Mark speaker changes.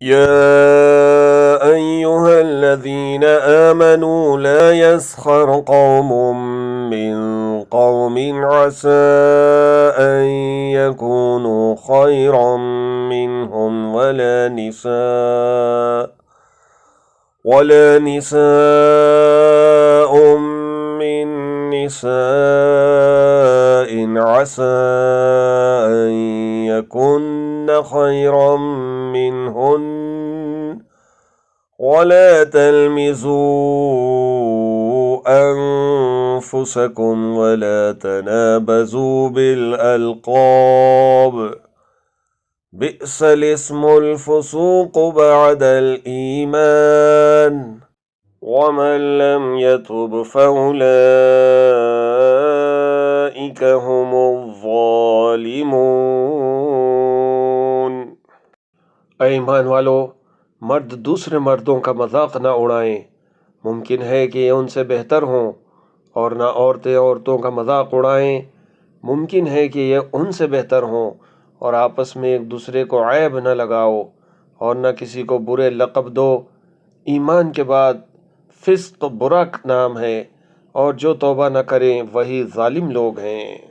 Speaker 1: يا أيها الذين آمنوا لا يسخر قوم من قوم عسى أن يكونوا خيرا منهم ولا نساء من نساء عسى أن يكن خيرا منهن ولا تلمزوا أنفسكم ولا تنابزوا بالألقاب بئس الاسم الفسوق بعد الإيمان ومن لم يتب فأولئك هم الظالمون। ऐ ईमान वालो, मर्द दूसरे मर्दों का मजाक ना उड़ाएं। मुमकिन है कि ये उनसे बेहतर हों, और ना औरतें औरतों का मजाक उड़ाएं। मुमकिन है कि ये उनसे बेहतर हों, और आपस में एक दूसरे को ऐब न लगाओ, और न किसी को बुरे लक़ब दो। ईमान के बाद फिस्क बुरा नाम है, और जो तौबा न करें वही जालिम लोग हैं।